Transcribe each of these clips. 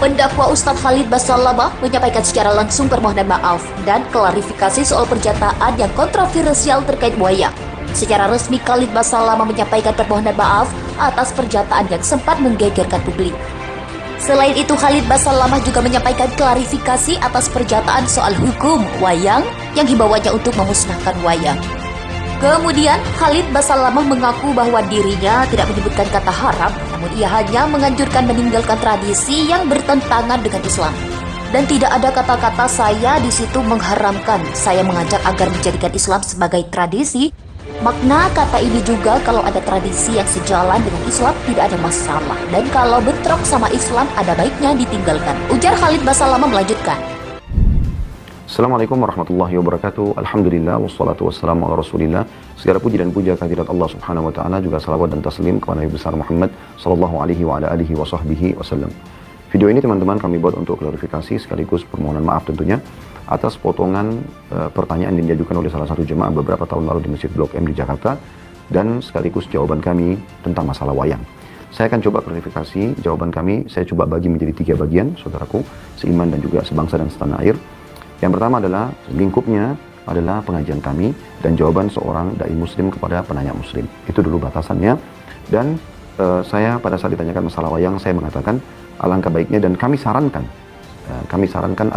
Pendakwa Ustadz Khalid Basalamah menyampaikan secara langsung permohonan maaf dan klarifikasi soal pernyataan yang kontroversial terkait wayang. Secara resmi Khalid Basalamah menyampaikan permohonan maaf atas pernyataan yang sempat menggegerkan publik. Selain itu, Khalid Basalamah juga menyampaikan klarifikasi atas pernyataan soal hukum wayang yang hibawanya untuk memusnahkan wayang. Kemudian, Khalid Basalamah mengaku bahwa dirinya tidak menyebutkan kata haram, namun ia hanya menganjurkan meninggalkan tradisi yang bertentangan dengan Islam. Dan tidak ada kata-kata saya di situ mengharamkan. Saya mengajak agar menjadikan Islam sebagai tradisi. Makna kata ini juga kalau ada tradisi yang sejalan dengan Islam tidak ada masalah. Dan kalau bentrok sama Islam ada baiknya ditinggalkan. Ujar Khalid Basalamah melanjutkan. Assalamualaikum warahmatullahi wabarakatuh. Alhamdulillah wassalatu wassalamu ala Rasulillah. Segala puji dan puja kehadirat Allah Subhanahu wa taala, juga salawat dan taslim kepada Nabi besar Muhammad sallallahu alaihi wa ala alihi wa sahbihi wasallam. Video ini teman-teman kami buat untuk klarifikasi sekaligus permohonan maaf tentunya atas potongan pertanyaan yang diajukan oleh salah satu jemaah beberapa tahun lalu di Masjid Blok M di Jakarta, dan sekaligus jawaban kami tentang masalah wayang. Saya akan coba klarifikasi jawaban kami, saya coba bagi menjadi 3 bagian, saudaraku, seiman dan juga sebangsa dan setanah air. Yang pertama adalah lingkupnya adalah pengajian kami dan jawaban seorang dai muslim kepada penanya muslim. Itu dulu batasannya. Dan saya pada saat ditanyakan masalah wayang, saya mengatakan alangkah baiknya dan kami sarankan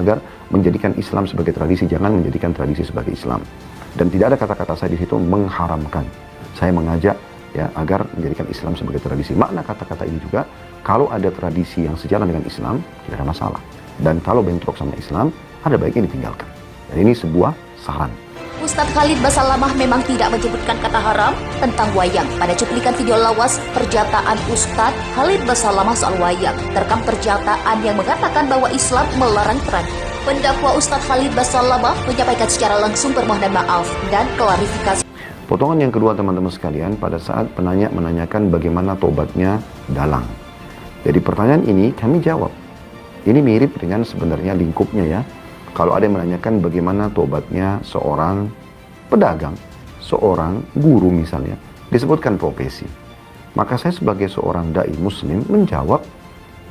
agar menjadikan Islam sebagai tradisi, jangan menjadikan tradisi sebagai Islam. Dan tidak ada kata-kata saya di situ mengharamkan. Saya mengajak ya agar menjadikan Islam sebagai tradisi. Makna kata-kata ini juga, kalau ada tradisi yang sejalan dengan Islam tidak ada masalah. Dan kalau bentrok sama Islam, ada baiknya ditinggalkan. Dan ini sebuah saran. Ustadz Khalid Basalamah memang tidak menyebutkan kata haram tentang wayang. Pada cuplikan video lawas pernyataan Ustadz Khalid Basalamah soal wayang, terekam pernyataan yang mengatakan bahwa Islam melarang tradisi. Pendakwa Ustadz Khalid Basalamah menyampaikan secara langsung permohonan maaf dan klarifikasi. Potongan yang kedua teman-teman sekalian, pada saat penanya menanyakan bagaimana tobatnya dalang. Jadi pertanyaan ini kami jawab. Ini mirip dengan sebenarnya lingkupnya ya. Kalau ada yang menanyakan bagaimana tobatnya seorang pedagang, seorang guru misalnya, disebutkan profesi. Maka saya sebagai seorang dai muslim menjawab,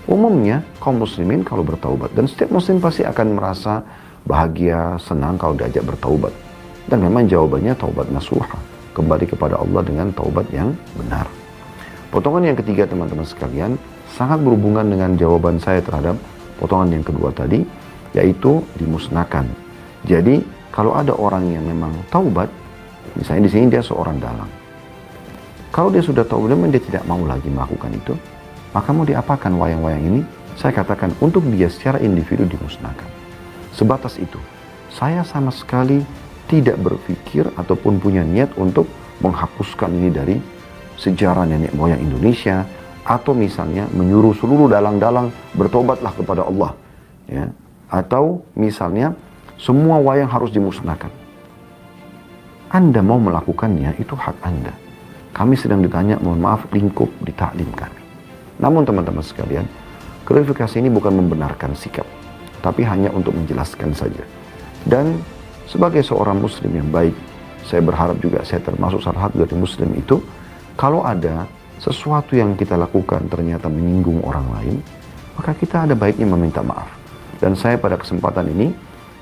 umumnya kaum muslimin kalau bertaubat, dan setiap muslim pasti akan merasa bahagia, senang kalau diajak bertaubat. Dan memang jawabannya taubat nasuha, kembali kepada Allah dengan taubat yang benar. Potongan yang ketiga teman-teman sekalian, sangat berhubungan dengan jawaban saya terhadap potongan yang kedua tadi, yaitu dimusnahkan. Jadi kalau ada orang yang memang taubat, misalnya di sini dia seorang dalang, kalau dia sudah taubat dan dia tidak mau lagi melakukan itu, maka mau diapakan wayang-wayang ini? Saya katakan untuk dia secara individu dimusnahkan. Sebatas itu. Saya sama sekali tidak berpikir ataupun punya niat untuk menghapuskan ini dari sejarah nenek moyang Indonesia, atau misalnya menyuruh seluruh dalang-dalang bertobatlah kepada Allah, ya. Atau misalnya semua wayang harus dimusnahkan. Anda mau melakukannya, itu hak Anda. Kami sedang ditanya, mohon maaf, lingkup di taklim kami. Namun teman-teman sekalian, klarifikasi ini bukan membenarkan sikap, tapi hanya untuk menjelaskan saja. Dan sebagai seorang muslim yang baik, saya berharap juga saya termasuk salah satu dari muslim itu, kalau ada sesuatu yang kita lakukan ternyata menyinggung orang lain, maka kita ada baiknya meminta maaf. Dan saya pada kesempatan ini,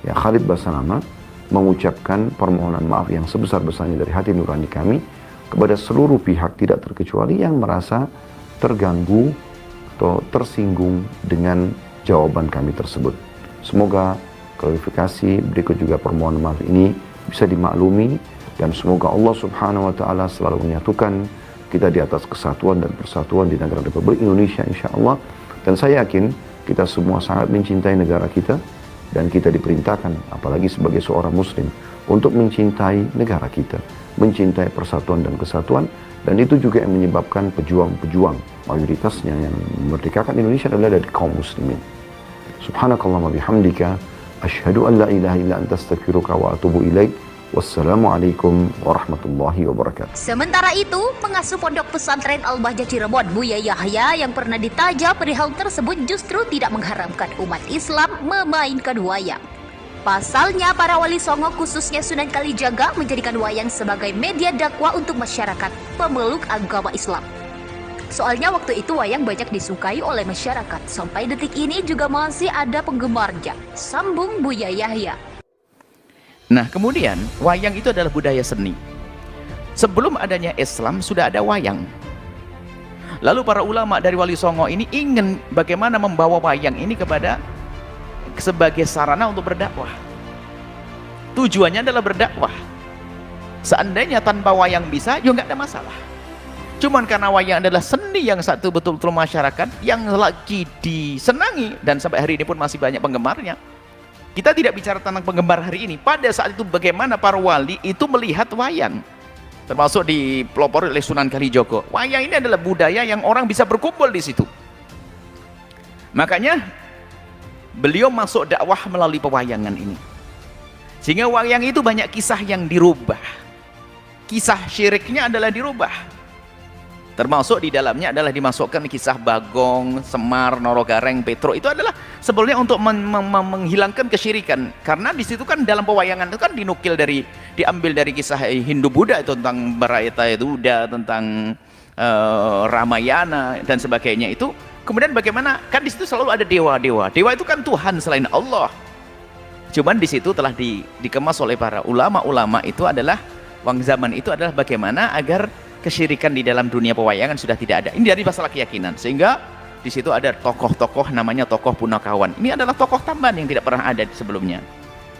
ya Khalid Basalamah mengucapkan permohonan maaf yang sebesar-besarnya dari hati nurani kami kepada seluruh pihak tidak terkecuali yang merasa terganggu atau tersinggung dengan jawaban kami tersebut. Semoga klarifikasi berikut juga permohonan maaf ini bisa dimaklumi, dan semoga Allah Subhanahu wa taala selalu menyatukan kita di atas kesatuan dan persatuan di negara Republik Indonesia insyaallah. Dan saya yakin kita semua sangat mencintai negara kita, dan kita diperintahkan, apalagi sebagai seorang muslim, untuk mencintai negara kita, mencintai persatuan dan kesatuan. Dan itu juga yang menyebabkan pejuang-pejuang mayoritasnya yang memerdekakan Indonesia adalah dari kaum muslimin. Subhanakallahumma bihamdika, asyhadu an la ilaha illa anta astaghfiruka wa atubu ilaik. Wassalamualaikum warahmatullahi wabarakatuh. Sementara itu, pengasuh pondok pesantren Al-Bahjah Cirebon, Buya Yahya, yang pernah ditanya perihal tersebut justru tidak mengharamkan umat Islam memainkan wayang. Pasalnya, para wali songo khususnya Sunan Kalijaga menjadikan wayang sebagai media dakwah untuk masyarakat pemeluk agama Islam. Soalnya waktu itu wayang banyak disukai oleh masyarakat. Sampai detik ini juga masih ada penggemarnya. Sambung Buya Yahya. Nah, kemudian wayang itu adalah budaya seni. Sebelum adanya Islam sudah ada wayang. Lalu para ulama dari Wali Songo ini ingin bagaimana membawa wayang ini kepada sebagai sarana untuk berdakwah. Tujuannya adalah berdakwah. Seandainya tanpa wayang bisa, juga nggak ada masalah. Cuman karena wayang adalah seni yang satu betul-betul masyarakat yang lagi disenangi dan sampai hari ini pun masih banyak penggemarnya. Kita tidak bicara tentang penggemar hari ini. Pada saat itu bagaimana para wali itu melihat wayang, termasuk dipelopori oleh Sunan Kalijogo. Wayang ini adalah budaya yang orang bisa berkumpul di situ. Makanya beliau masuk dakwah melalui pewayangan ini. Sehingga wayang itu banyak kisah yang dirubah. Kisah syiriknya adalah dirubah. Termasuk di dalamnya adalah dimasukkan kisah Bagong, Semar, Norogareng, Petro. Itu adalah sebetulnya untuk menghilangkan kesyirikan. Karena di situ kan dalam pewayangan itu kan diambil dari kisah Hindu Buddha itu tentang Bharata Yuddha, tentang Ramayana dan sebagainya itu. Kemudian bagaimana kan di situ selalu ada dewa-dewa. Dewa itu kan Tuhan selain Allah. Cuman di situ telah dikemas oleh para ulama-ulama itu adalah zaman itu adalah bagaimana agar kesyirikan di dalam dunia pewayangan sudah tidak ada. Ini dari masalah keyakinan. Sehingga di situ ada tokoh-tokoh namanya tokoh Punakawan. Ini adalah tokoh tambahan yang tidak pernah ada sebelumnya.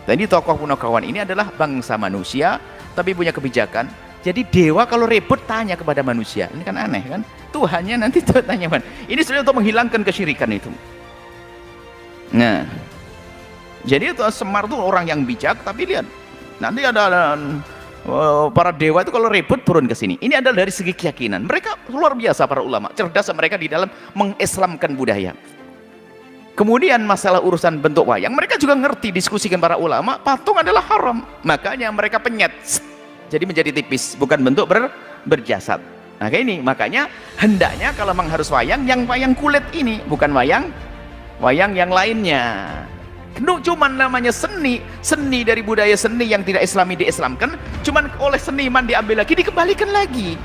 Jadi tokoh Punakawan ini adalah bangsa manusia tapi punya kebijakan. Jadi dewa kalau ribut tanya kepada manusia. Ini kan aneh kan? Tuhannya nanti tanya man. Ini sebenarnya untuk menghilangkan kesyirikan itu. Nah, jadi itu Semar itu orang yang bijak, tapi lihat nanti ada para dewa itu kalau ribut turun ke sini. Ini adalah dari segi keyakinan. Mereka luar biasa para ulama, cerdas mereka di dalam mengislamkan budaya. Kemudian masalah urusan bentuk wayang, mereka juga ngerti, diskusikan para ulama, patung adalah haram. Makanya mereka penyet. Jadi menjadi tipis, bukan bentuk berjasad. Nah, kayak ini makanya hendaknya kalau memang harus wayang, yang wayang kulit ini, bukan wayang yang lainnya. Cuman namanya seni dari budaya seni yang tidak islami diislamkan, cuman oleh seniman diambil lagi, dikembalikan lagi.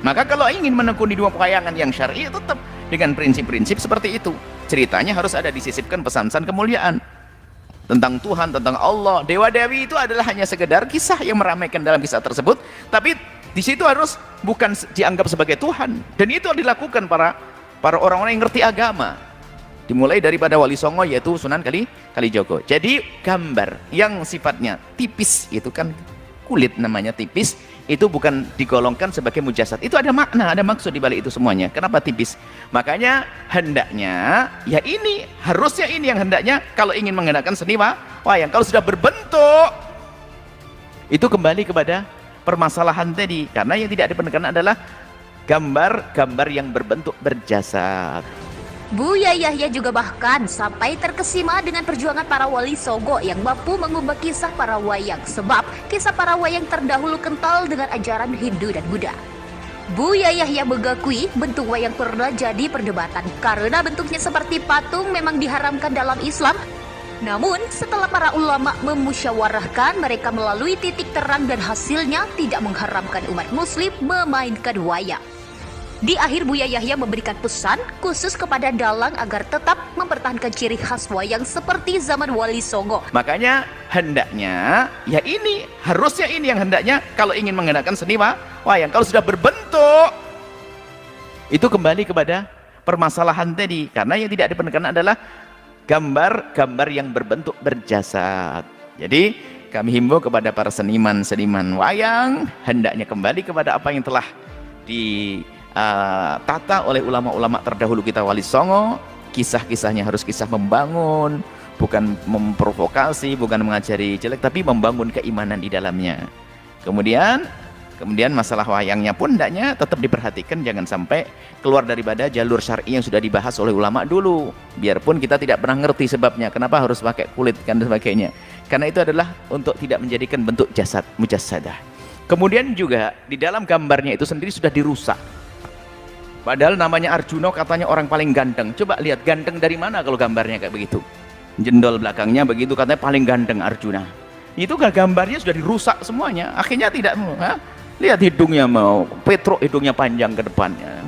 Maka kalau ingin menekuni dua pewayangan yang syar'i, tetap dengan prinsip-prinsip seperti itu. Ceritanya harus ada disisipkan pesan-pesan kemuliaan tentang Tuhan, tentang Allah. Dewa-dewi itu adalah hanya sekedar kisah yang meramaikan dalam kisah tersebut, tapi di situ harus bukan dianggap sebagai Tuhan. Dan itu dilakukan para orang-orang yang ngerti agama. Dimulai daripada Wali Songo yaitu Sunan Kalijogo. Jadi gambar yang sifatnya tipis itu kan kulit namanya tipis, itu bukan digolongkan sebagai mujasad. Itu ada makna, ada maksud di balik itu semuanya. Kenapa tipis? Makanya hendaknya ya ini, harusnya ini yang hendaknya kalau ingin menggunakan seni wayang. Kalau sudah berbentuk itu kembali kepada permasalahan tadi, karena yang tidak diperkenankan adalah gambar-gambar yang berbentuk berjasad. Buya Yahya juga bahkan sampai terkesima dengan perjuangan para wali Songo yang mampu mengubah kisah para wayang, sebab kisah para wayang terdahulu kental dengan ajaran Hindu dan Buddha. Buya Yahya mengakui bentuk wayang pernah jadi perdebatan karena bentuknya seperti patung memang diharamkan dalam Islam. Namun setelah para ulama memusyawarahkan, mereka melalui titik terang dan hasilnya tidak mengharamkan umat muslim memainkan wayang. Di akhir Buya Yahya memberikan pesan khusus kepada dalang agar tetap mempertahankan ciri khas wayang seperti zaman Wali Songo. Makanya hendaknya ya ini, harusnya ini yang hendaknya kalau ingin menggunakan seni wayang. Kalau sudah berbentuk itu kembali kepada permasalahan tadi, karena yang tidak diperkenankan adalah gambar-gambar yang berbentuk berjasad. Jadi kami himbau kepada para seniman wayang hendaknya kembali kepada apa yang telah tata oleh ulama-ulama terdahulu kita Wali Songo. Kisah-kisahnya harus kisah membangun, bukan memprovokasi, bukan mengajari jelek, tapi membangun keimanan di dalamnya. Kemudian masalah wayangnya pun hendaknya tetap diperhatikan, jangan sampai keluar daripada jalur syar'i yang sudah dibahas oleh ulama dulu. Biarpun kita tidak pernah ngerti sebabnya kenapa harus pakai kulit dan sebagainya, karena itu adalah untuk tidak menjadikan bentuk jasad mujassadah. Kemudian juga di dalam gambarnya itu sendiri sudah dirusak. Padahal namanya Arjuna katanya orang paling ganteng. Coba lihat ganteng dari mana kalau gambarnya kayak begitu. Jendol belakangnya begitu, katanya paling ganteng Arjuna. Itu gambarnya sudah dirusak semuanya. Akhirnya tidak Lihat hidungnya mau Petruk, hidungnya panjang ke depannya.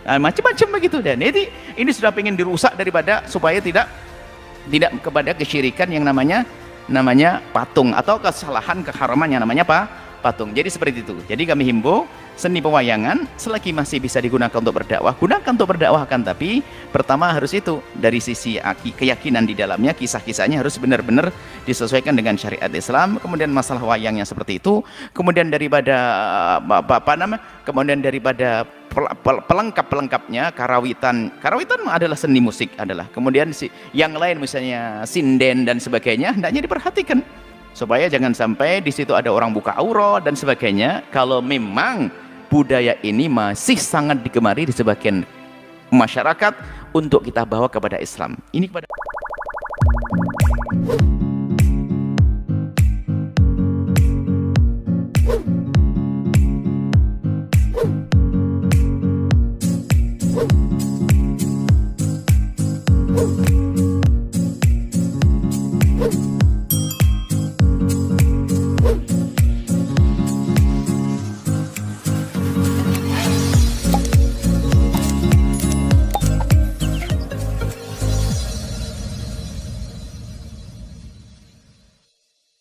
Nah, macam-macam begitu. Dan ini sudah pengen dirusak daripada supaya tidak kepada kesyirikan yang namanya patung, atau kesalahan keharaman yang namanya patung. Jadi seperti itu. Jadi kami himbau seni pewayangan selagi masih bisa digunakan untuk berdakwah, gunakan untuk berdakwahkan, tapi pertama harus itu dari sisi keyakinan di dalamnya, kisah-kisahnya harus benar-benar disesuaikan dengan syariat Islam. Kemudian masalah wayangnya seperti itu, kemudian daripada pelengkap-pelengkapnya, karawitan adalah seni musik adalah. Kemudian yang lain misalnya sinden dan sebagainya hendaknya diperhatikan supaya jangan sampai di situ ada orang buka aurat dan sebagainya. Kalau memang budaya ini masih sangat digemari di sebagian masyarakat, untuk kita bawa kepada Islam. Ini kepada Woo!